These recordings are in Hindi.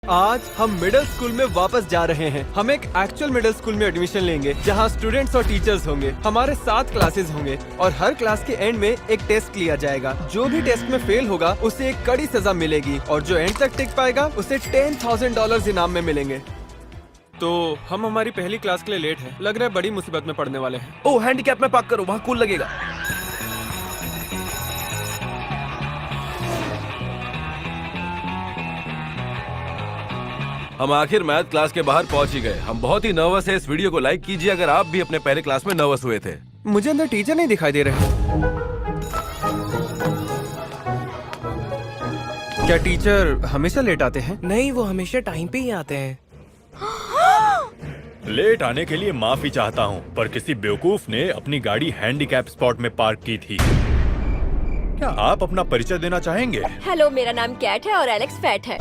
आज हम मिडिल स्कूल में वापस जा रहे हैं। हम एक एक्चुअल मिडिल स्कूल में एडमिशन लेंगे जहां स्टूडेंट्स और टीचर्स होंगे। हमारे 7 क्लासेस होंगे और हर क्लास के एंड में एक टेस्ट लिया जाएगा। जो भी टेस्ट में फेल होगा उसे एक कड़ी सजा मिलेगी और जो एंड तक टिक पाएगा उसे $10,000 इनाम में मिलेंगे। तो हम हमारी पहली क्लास के लिए लेट हैं। लग रहा है बड़ी मुसीबत में पड़ने वाले हैं। ओह, हैंडीकैप में पार्क करो, वहाँ कूल लगेगा। हम आखिर मैथ क्लास के बाहर पहुंच ही गए। हम बहुत ही नर्वस है। इस वीडियो को लाइक कीजिए अगर आप भी अपने पहले क्लास में नर्वस हुए थे। मुझे अंदर टीचर नहीं दिखाई दे रहे। क्या टीचर हमेशा लेट आते हैं? नहीं, वो हमेशा टाइम पे ही आते हैं। लेट आने के लिए माफी चाहता हूँ, पर किसी बेवकूफ ने अपनी गाड़ी हैंडीकैप स्पॉट में पार्क की थी। क्या आप अपना परिचय देना चाहेंगे? हेलो, मेरा नाम कैट है और एलेक्स फैट है।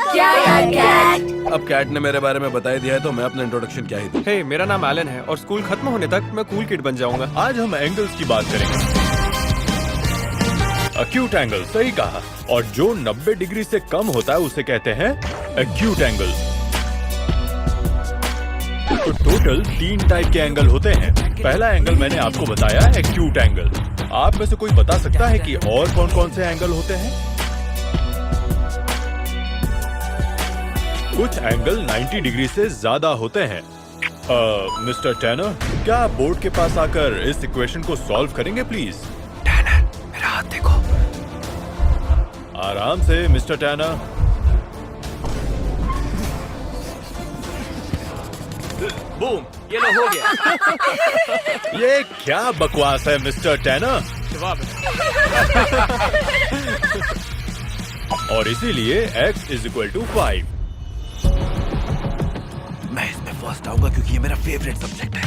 क्या यार कैट? अब कैट ने मेरे बारे में बता दिया है तो मैं अपना इंट्रोडक्शन क्या ही दूं। हे, मेरा नाम एलन है और स्कूल खत्म होने तक मैं कूल किड बन जाऊंगा। आज हम एंगल्स की बात करेंगे। एक्यूट एंगल, सही कहा। और जो 90 डिग्री से कम होता है उसे कहते हैं एक्यूट एंगल। तो टोटल 3 टाइप के एंगल होते हैं। पहला एंगल मैंने आपको बताया, एक्यूट एंगल। आप में से कोई बता सकता है कि और कौन कौन से एंगल होते हैं? कुछ एंगल 90 डिग्री से ज्यादा होते हैं। मिस्टर टैनर, क्या आप बोर्ड के पास आकर इस इक्वेशन को सॉल्व करेंगे प्लीज? टैनर, मेरा हाथ देखो। आराम से मिस्टर टैनर। बूम, ये लो हो गया। ये क्या बकवास है मिस्टर टैनर? जवाब और इसीलिए x = 5। मैं इसमें फर्स्ट आऊंगा क्योंकि ये मेरा फेवरेट सब्जेक्ट है।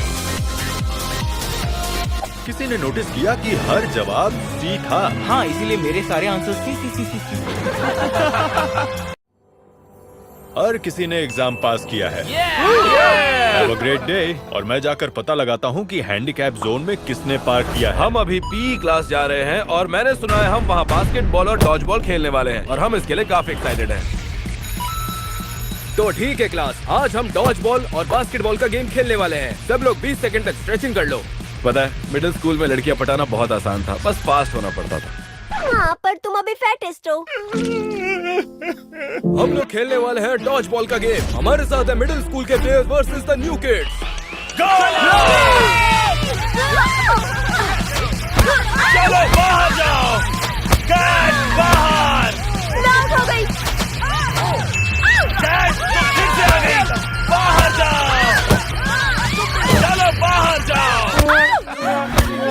किसी ने नोटिस किया कि हर जवाब सी था? हाँ, इसीलिए मेरे सारे आंसर सी। हर किसी ने एग्जाम पास किया है। Have a great day। और मैं जाकर पता लगाता हूँ कि हैंडीकैप जोन में किसने पार्क किया है। हम अभी पी क्लास जा रहे हैं और मैंने सुना है हम वहाँ बास्केटबॉल और डॉज बॉल खेलने वाले हैं और हम इसके लिए काफी एक्साइटेड हैं। तो ठीक है क्लास, आज हम डॉज बॉल और बास्केटबॉल का गेम खेलने वाले हैं। सब लोग 20 सेकंड तक स्ट्रेचिंग कर लो। पता है, मिडिल स्कूल में लड़कियां पटाना बहुत आसान था, बस फास्ट होना पड़ता था। हाँ, पर तुम अभी फैटेस्ट हो। हम लोग खेलने वाले हैं डॉज बॉल का गेम। हमारे साथ है मिडिल स्कूल के players versus the new kids. चलो बाहर जाओ। कैच बाहर। आउट हो गई। कैच फिर से आ गई। बाहर जाओ। चलो बाहर जाओ।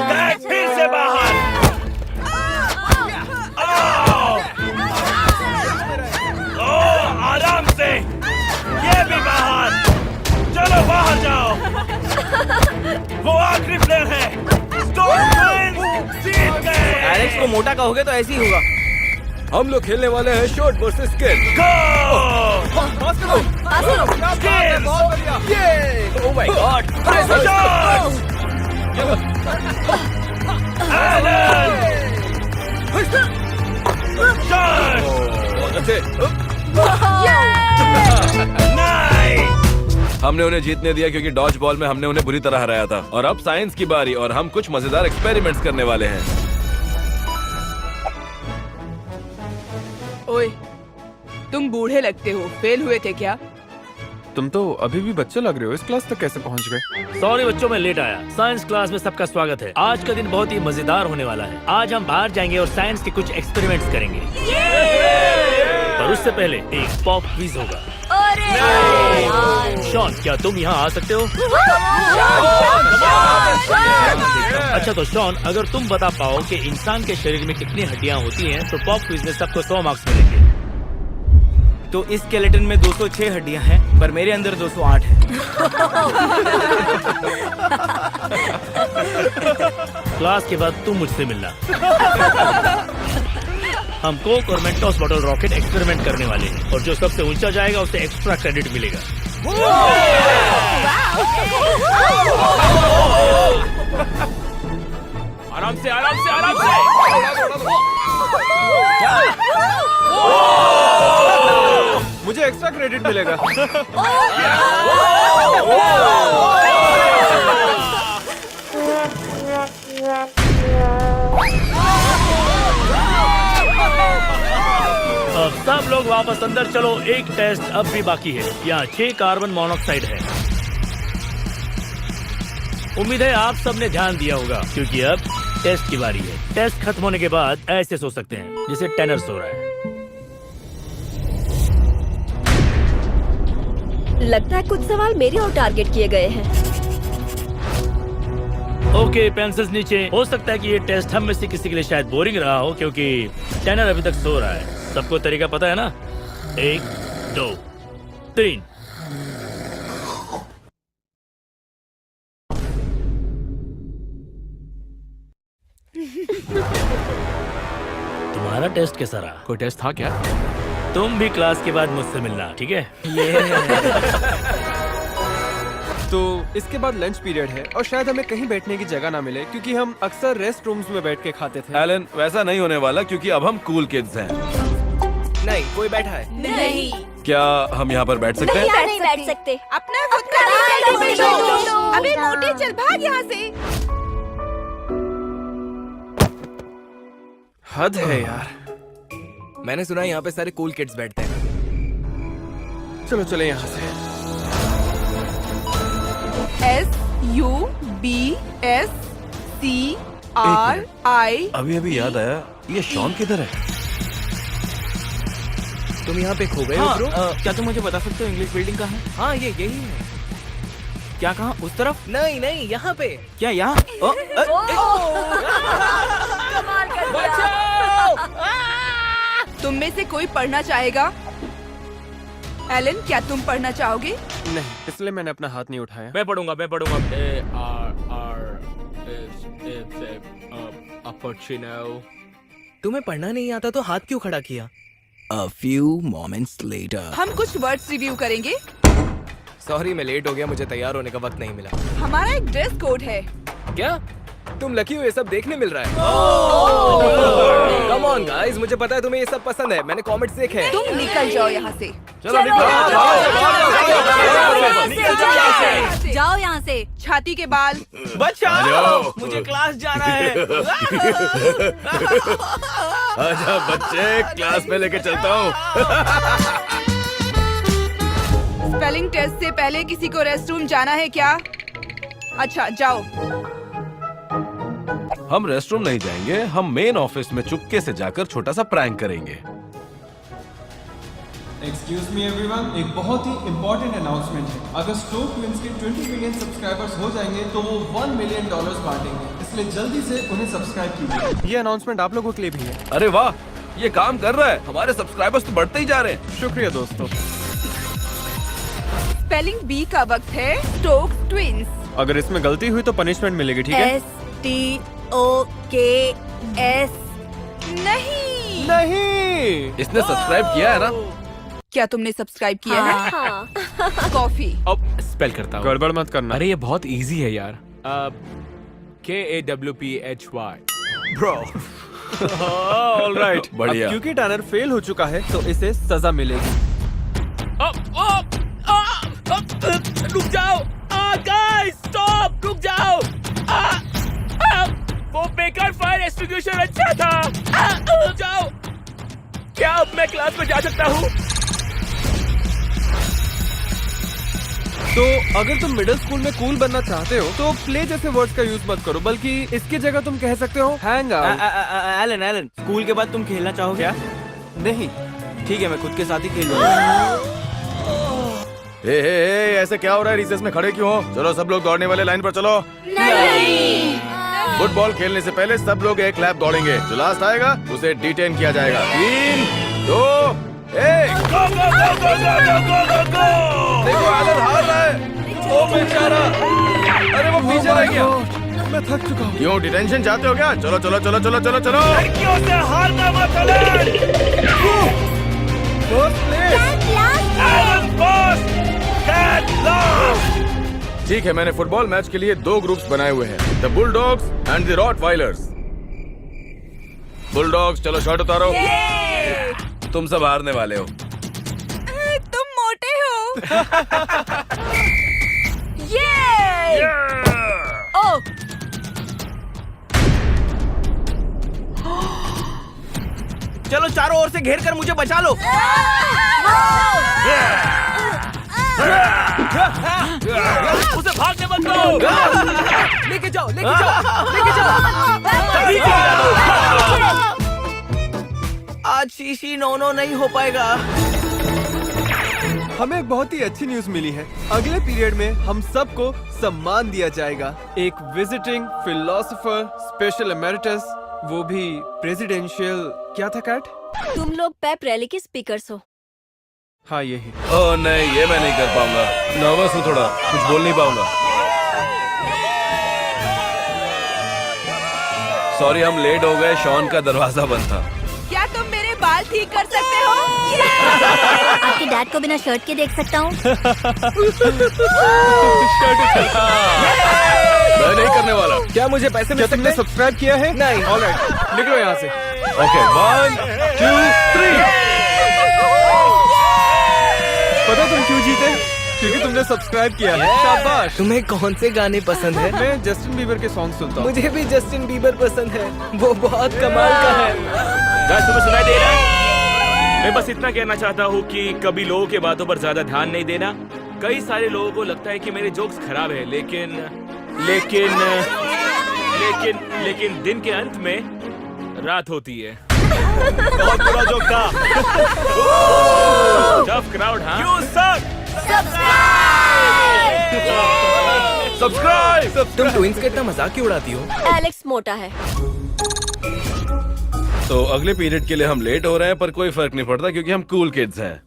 कैच फिर से बाहर। आओ। ओह, आराम से। ये भी बाहर। चलो बाहर जाओ। वो आखिरी प्लेयर है। स्टॉर्म ट्विंस जीत गए। एलेक्स को मोटा कहोगे तो ऐसे ही होगा। हम लोग खेलने वाले हैं शॉर्ट वर्सेस स्किल। पास करो। बहुत बढ़िया। ये ओह माय गॉड। हमने उन्हें जीतने दिया क्योंकि डॉज बॉल में हमने उन्हें बुरी तरह हराया था। और अब साइंस की बारी और हम कुछ मजेदार एक्सपेरिमेंट्स करने वाले हैं। ओए, तुम बूढ़े लगते हो। फेल हुए थे क्या? तुम तो अभी भी बच्चे लग रहे हो। इस क्लास तक कैसे पहुंच गए? सॉरी बच्चों, मैं लेट आया। साइंस क्लास में सबका स्वागत है। आज का दिन बहुत ही मजेदार होने वाला है। आज हम बाहर जाएंगे और साइंस के कुछ एक्सपेरिमेंट्स करेंगे। पर उससे पहले एक पॉप क्विज होगा। शॉन, क्या तुम यहाँ आ सकते हो? अच्छा तो शॉन, अगर तुम बता पाओ कि इंसान के शरीर में कितनी हड्डियाँ होती हैं, तो पॉप क्विज में सबको 100 मार्क्स मिलेंगे। तो इस स्केलेटन में 206 हड्डियां हैं, पर मेरे अंदर 208 है। क्लास के बाद तुम मुझसे मिलना। हम कोक और मेंटोस बॉटल रॉकेट एक्सपेरिमेंट करने वाले हैं और जो सबसे ऊंचा जाएगा उसे एक्स्ट्रा क्रेडिट मिलेगा। आराम से, आराम से, आराम से। मुझे एक्स्ट्रा क्रेडिट मिलेगा। अब सब लोग वापस अंदर चलो। एक टेस्ट अब भी बाकी है। यहाँ 6 कार्बन मोनोक्साइड है। उम्मीद है आप सबने ध्यान दिया होगा क्योंकि अब टेस्ट की बारी है। टेस्ट खत्म होने के बाद ऐसे सो सकते हैं जैसे टेनर सो रहा है। लगता है कुछ सवाल मेरे और टारगेट किए गए हैं। ओके, पेंसिल्स नीचे। हो सकता है कि ये टेस्ट हम में से किसी के लिए शायद बोरिंग रहा हो क्योंकि टेनर अभी तक सो रहा है। सबको तरीका पता है ना? 1 2 3। तुम्हारा टेस्ट कैसा रहा? कोई टेस्ट था क्या? तुम भी क्लास के बाद मुझसे मिलना, ठीक है? तो इसके बाद लंच पीरियड है और शायद हमें कहीं बैठने की जगह ना मिले क्योंकि हम अक्सर रेस्ट रूम्स में बैठ के खाते थे। एलन, वैसा नहीं होने वाला क्योंकि अब हम कूल किड्स हैं। नहीं, कोई बैठा है। नहीं, क्या हम यहाँ पर बैठ सकते हैं? नहीं बैठ सकते। अपना खुद का टेबल दो। अबे मोटे, चल भाग यहाँ से। हद है यार। मैंने सुना यहाँ पे सारे कूल किड्स बैठते हैं। चलो चले यहाँ से। SUBSCRI। अभी अभी याद आया, ये शॉन किधर है? तुम यहाँ पे खो गए हो ब्रो? क्या तुम मुझे बता सकते हो इंग्लिश बिल्डिंग कहाँ है? हाँ, ये यही है। क्या कहाँ? उस तरफ? नहीं नहीं, यहाँ पे। क्या यहाँ? तुम में से कोई पढ़ना चाहेगा? एलन, क्या तुम पढ़ना चाहोगे? नहीं, इसलिए मैंने अपना हाथ नहीं उठाया। मैं पढ़ूंगा। तुम्हें पढ़ना नहीं आता तो हाथ क्यों खड़ा किया? A few moments later. हम कुछ वर्ड्स रिव्यू करेंगे। सॉरी, मैं लेट हो गया। मुझे तैयार होने का वक्त नहीं मिला। हमारा एक ड्रेस कोड है। क्या तुम लकी हो? ये सब देखने मिल रहा है। कम ऑन गाइस, मुझे पता है तुम्हें ये सब पसंद है। मैंने कमेंट्स देखे हैं। तुम निकल जाओ यहाँ से। जाओ यहाँ से। छाती के बाल। बचाओ, मुझे क्लास जाना है। आजा बच्चे, क्लास में लेके चलता हूँ। स्पेलिंग टेस्ट से पहले किसी को रेस्टरूम जाना है क्या? अच्छा, जाओ। हम रेस्टरूम नहीं जाएंगे, हम मेन ऑफिस में चुपके से जाकर छोटा सा प्रैंक करेंगे। एक्सक्यूज मी एवरीवन, एक बहुत ही इम्पोर्टेंट अनाउंसमेंट है। अगर स्टोक ट्विंस के 20 मिलियन सब्सक्राइबर्स हो जाएंगे तो वो $1 मिलियन बांटेंगे, इसलिए जल्दी से उन्हें सब्सक्राइब कीजिए। ये अनाउंसमेंट आप लोगों के लिए भी है। अरे वाह, ये काम कर रहा है। हमारे सब्सक्राइबर्स तो बढ़ते ही जा रहे हैं। शुक्रिया दोस्तों। स्पेलिंग बी का वक्त है। Stoke twins. अगर इसमें गलती हुई तो पनिशमेंट मिलेगी, ठीक है? STOKS। नहीं। नहीं। इसने सब्सक्राइब किया है ना? क्या तुमने सब्सक्राइब किया है? हाँ। कॉफी। अब स्पेल करता हूँ। गड़बड़ मत करना। अरे ये बहुत इजी है यार। KAWPHY। Bro, alright. बढ़िया। क्योंकि टैनर फेल हो चुका है तो इसे सजा मिलेगी। रुक जाओ। गाइस, स्टॉप, रुक जाओ। वो बेकार फायर एक्सटिंग्विशर अच्छा था। रुक जाओ। क्या अब मैं क्लास में जा सकता हूँ? तो अगर तुम मिडिल स्कूल में कूल बनना चाहते हो तो प्ले जैसे वर्ड्स का यूज मत करो, बल्कि इसकी जगह तुम कह सकते हो हैंग आउट। एलन, स्कूल के बाद तुम खेलना चाहोगे? क्या? नहीं। ठीक है, मैं खुद के साथ ही खेलूंगा। हे, ऐसे क्या हो रहा है? रिसेस में खड़े क्यों हो? चलो सब लोग दौड़ने वाले लाइन पर चलो। नहीं। फुटबॉल खेलने से पहले सब लोग एक लैप दौड़ेंगे। जो लास्ट आएगा उसे डिटेन किया जाएगा। 3 2 1। देखो, एलन हार रहा है। ओ बेचारा, अरे वो पीछे रह गया। मैं थक चुका हूँ। क्यों डिटेंशन चाहते हो क्या? चलो चलो चलो चलो चलो चलो। लड़कियों से हारना मत Alan. First place. Alan first, Cat last. ठीक है, मैंने फुटबॉल मैच के लिए 2 ग्रुप्स बनाए हुए हैं, the bulldogs and the rottweilers. Bulldogs, चलो शॉट उतारो। तुम सब हारने वाले हो। ये ओ चलो चारों ओर से घेर कर मुझे बचा लो। उसे भागने मत दो। लेके जाओ, लेके जाओ, लेके जाओ। आज शीशी नो नहीं हो पाएगा। हमें एक बहुत ही अच्छी न्यूज मिली है। अगले पीरियड में हम सबको सम्मान दिया जाएगा। एक विजिटिंग फिलोसोफर स्पेशल एमेरिटस, वो भी प्रेसिडेंशियल। क्या था कैट? तुम लोग पेप रैली के स्पीकर्स हो। हाँ यही। ओह नहीं, ये मैं नहीं कर पाऊंगा। नर्वस हूँ थोड़ा, कुछ बोल नहीं पाऊंगा। सॉरी, हम लेट हो गए। शॉन का दरवाजा बंद था। क्या तुम मेरे बाल ठीक कर सकते हो? आपके डैड को बिना शर्ट के देख सकता हूँ? मैं नहीं करने वाला। क्या मुझे पैसे क्या मिल सकते तुमने हैं? सब्सक्राइब किया है? नहीं। ऑलराइट, निकलो यहाँ से। ओके, 1 2 3। पता तुम क्यों जीते? क्योंकि तुमने सब्सक्राइब किया है। शाबाश। तुम्हें कौन से गाने पसंद है? मैं जस्टिन बीबर के सॉन्ग सुनता हूँ। मुझे भी जस्टिन बीबर पसंद है, वो बहुत कमाल का है। गाइस, तुम्हें सुनाई दे रहा है? मैं बस इतना कहना चाहता हूँ कि कभी लोगों के बातों पर ज्यादा ध्यान नहीं देना। कई सारे लोगों को लगता है कि मेरे जोक्स खराब है, लेकिन दिन के अंत में रात होती है। बहुत बुरा जोक था। टफ क्राउड, हाँ? सब्सक्राइब। तुम ट्विंस का इतना मजाक क्यों उड़ाती हो? एलेक्स मोटा है। तो अगले पीरियड के लिए हम लेट हो रहे हैं, पर कोई फर्क नहीं पड़ता क्योंकि हम कूल किड्स हैं।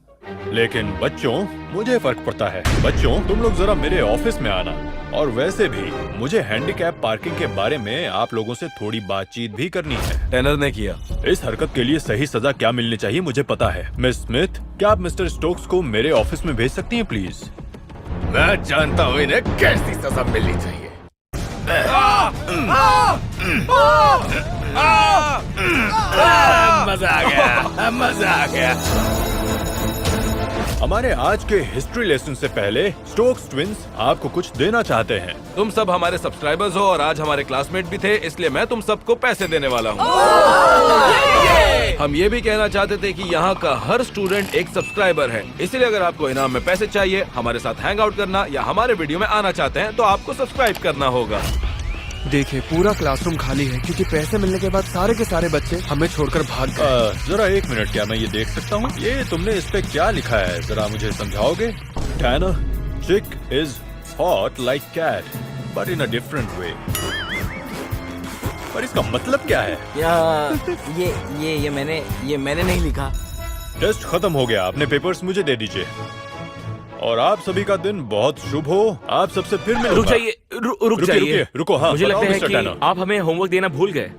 लेकिन बच्चों, मुझे फर्क पड़ता है। बच्चों, तुम लोग जरा मेरे ऑफिस में आना। और वैसे भी मुझे हैंडीकैप पार्किंग के बारे में आप लोगों से थोड़ी बातचीत भी करनी है। टेनर ने किया। इस हरकत के लिए सही सजा क्या मिलनी चाहिए मुझे पता है। मिस स्मिथ, क्या आप मिस्टर स्टोक्स को मेरे ऑफिस में भेज सकती हैं प्लीज? मैं जानता हूँ इन्हें कैसी सजा मिलनी चाहिए। मजा आ गया, मजा आ गया। हमारे आज के हिस्ट्री लेसन से पहले स्टोक्स ट्विंस आपको कुछ देना चाहते हैं। तुम सब हमारे सब्सक्राइबर्स हो और आज हमारे क्लासमेट भी थे, इसलिए मैं तुम सबको पैसे देने वाला हूँ। हम ये भी कहना चाहते थे कि यहाँ का हर स्टूडेंट एक सब्सक्राइबर है, इसलिए अगर आपको इनाम में पैसे चाहिए, हमारे साथ हैंग आउट करना या हमारे वीडियो में आना चाहते हैं तो आपको सब्सक्राइब करना होगा। देखिए, पूरा क्लासरूम खाली है क्योंकि पैसे मिलने के बाद सारे के सारे बच्चे हमें छोड़कर भाग गए। जरा एक मिनट, क्या मैं ये देख सकता हूँ? ये तुमने इस पे क्या लिखा है, जरा मुझे समझाओगे? Tanner, chick is hot like Cat but in a different way. पर इसका मतलब क्या है? ये मैंने नहीं लिखा। टेस्ट खत्म हो गया, अपने पेपर्स मुझे दे दीजिए। और आप सभी का दिन बहुत शुभ हो। आप सबसे फिर मिलूंगा। रुक जाइए, रुक जाइए। रुको, हाँ। मुझे लगता है मिस्टर कि टैनर। आप हमें होमवर्क देना भूल गए।